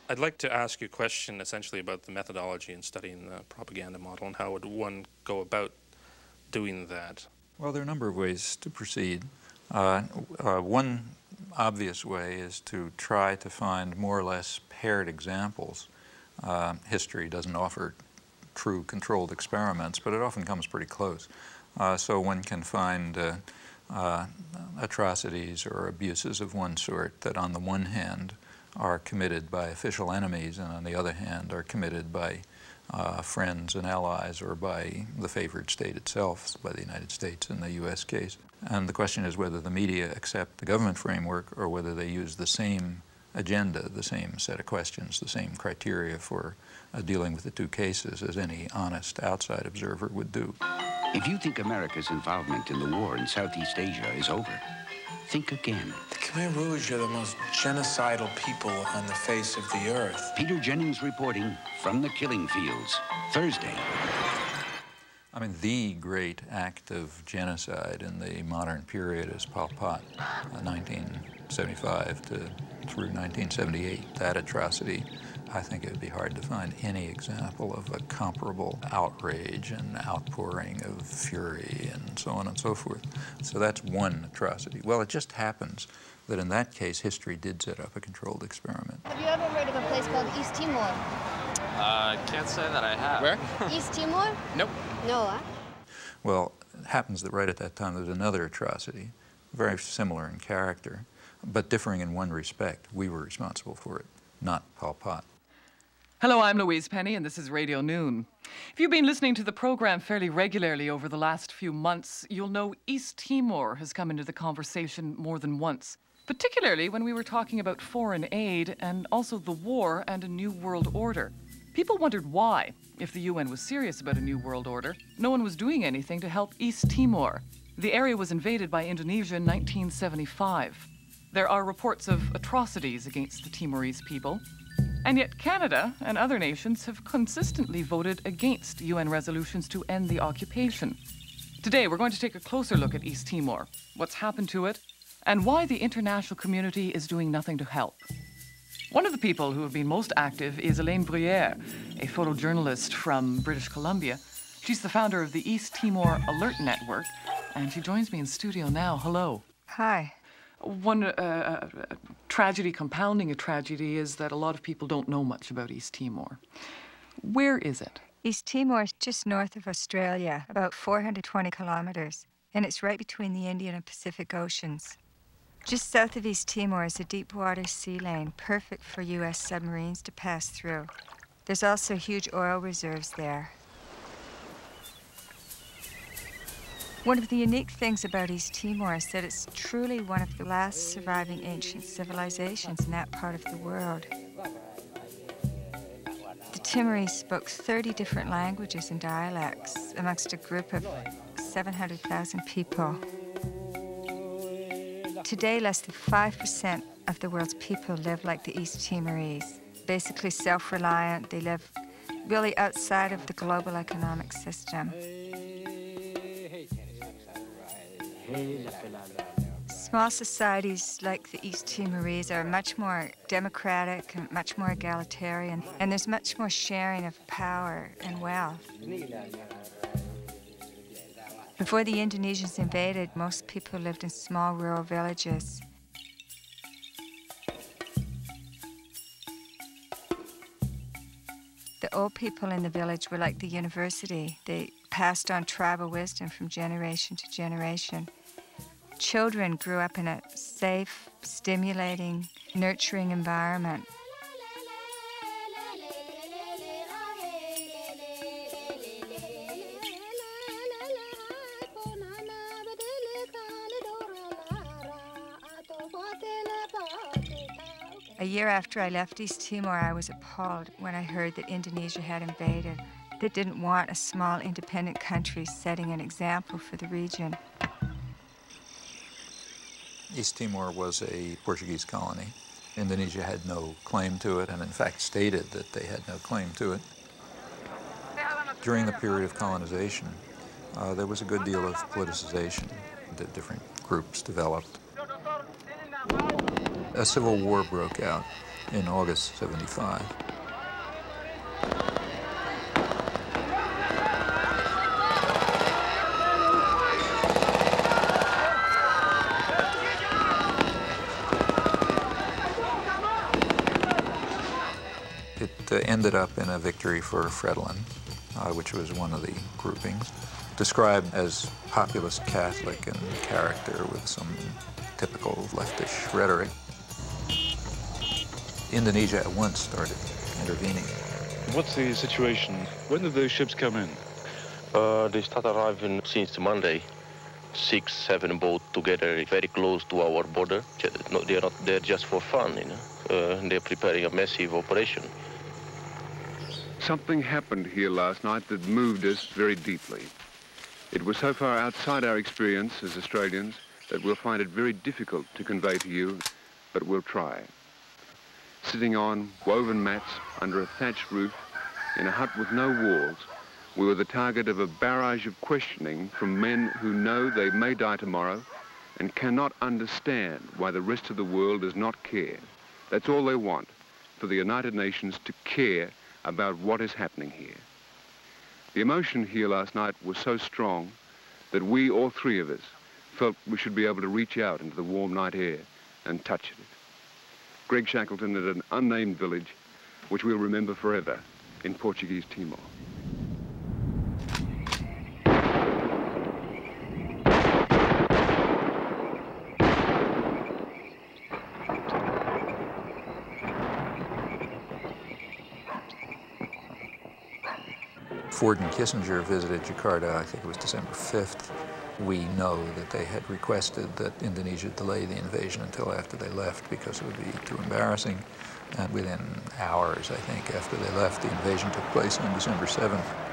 I'd like to ask you a question essentially about the methodology in studying the propaganda model and how would one go about doing that? Well, there are a number of ways to proceed. One obvious way is to try to find more or less paired examples. History doesn't offer true controlled experiments, but it often comes pretty close. So one can find atrocities or abuses of one sort that on the one hand are committed by official enemies and on the other hand are committed by friends and allies or by the favored state itself, by the United States in the U.S. case. And the question is whether the media accept the government framework or whether they use the same agenda, the same set of questions, the same criteria for dealing with the two cases as any honest outside observer would do. If you think America's involvement in the war in Southeast Asia is over, think again. The Khmer Rouge are the most genocidal people on the face of the earth. Peter Jennings reporting from the killing fields, Thursday. I mean, the great act of genocide in the modern period is Pol Pot, 1975 through 1978. That atrocity, I think it would be hard to find any example of a comparable outrage and outpouring of fury and so on and so forth. So that's one atrocity. Well, it just happens that in that case, history did set up a controlled experiment. Have you ever heard of a place called East Timor? Can't say that I have. Where? East Timor? Nope. No, huh? Well, it happens that right at that time there was another atrocity, very similar in character, but differing in one respect. We were responsible for it, not Pol Pot. Hello, I'm Louise Penny, and this is Radio Noon. If you've been listening to the program fairly regularly over the last few months, you'll know East Timor has come into the conversation more than once, particularly when we were talking about foreign aid and also the war and a new world order. People wondered why, if the UN was serious about a new world order, no one was doing anything to help East Timor. The area was invaded by Indonesia in 1975. There are reports of atrocities against the Timorese people, and yet Canada and other nations have consistently voted against UN resolutions to end the occupation. Today, we're going to take a closer look at East Timor, what's happened to it, and why the international community is doing nothing to help. One of the people who have been most active is Elaine Bruyere, a photojournalist from British Columbia. She's the founder of the East Timor Alert Network, and she joins me in studio now. Hello. Hi. One tragedy compounding a tragedy is that a lot of people don't know much about East Timor. Where is it? East Timor is just north of Australia, about 420 kilometers, and it's right between the Indian and Pacific Oceans. Just south of East Timor is a deep-water sea lane, perfect for U.S. submarines to pass through. There's also huge oil reserves there. One of the unique things about East Timor is that it's truly one of the last surviving ancient civilizations in that part of the world. The Timorese spoke 30 different languages and dialects amongst a group of 700,000 people. Today, less than 5% of the world's people live like the East Timorese, basically self-reliant. They live really outside of the global economic system. Small societies like the East Timorese are much more democratic and much more egalitarian, and there's much more sharing of power and wealth. Before the Indonesians invaded, most people lived in small rural villages. The old people in the village were like the university. They passed on tribal wisdom from generation to generation. Children grew up in a safe, stimulating, nurturing environment. A year after I left East Timor, I was appalled when I heard that Indonesia had invaded. They didn't want a small, independent country setting an example for the region. East Timor was a Portuguese colony. Indonesia had no claim to it, and in fact stated that they had no claim to it. During the period of colonization, there was a good deal of politicization that different groups developed. A civil war broke out in August '75. It ended up in a victory for Fredlin, which was one of the groupings, described as populist Catholic in character with some typical leftish rhetoric. Indonesia at once started intervening. What's the situation? When did those ships come in? They start arriving since Monday. 6, 7 boats together, very close to our border. They're not there just for fun, you know. They're preparing a massive operation. Something happened here last night that moved us very deeply. It was so far outside our experience as Australians that we'll find it very difficult to convey to you, but we'll try. Sitting on woven mats under a thatched roof in a hut with no walls, we were the target of a barrage of questioning from men who know they may die tomorrow and cannot understand why the rest of the world does not care. That's all they want, for the United Nations to care about what is happening here. The emotion here last night was so strong that we, all three of us, felt we should be able to reach out into the warm night air and touch it. Greg Shackleton at an unnamed village, which we'll remember forever in Portuguese Timor. Ford and Kissinger visited Jakarta, I think it was December 5th. We know that they had requested that Indonesia delay the invasion until after they left because it would be too embarrassing. And within hours, I think, after they left, the invasion took place on December 7th.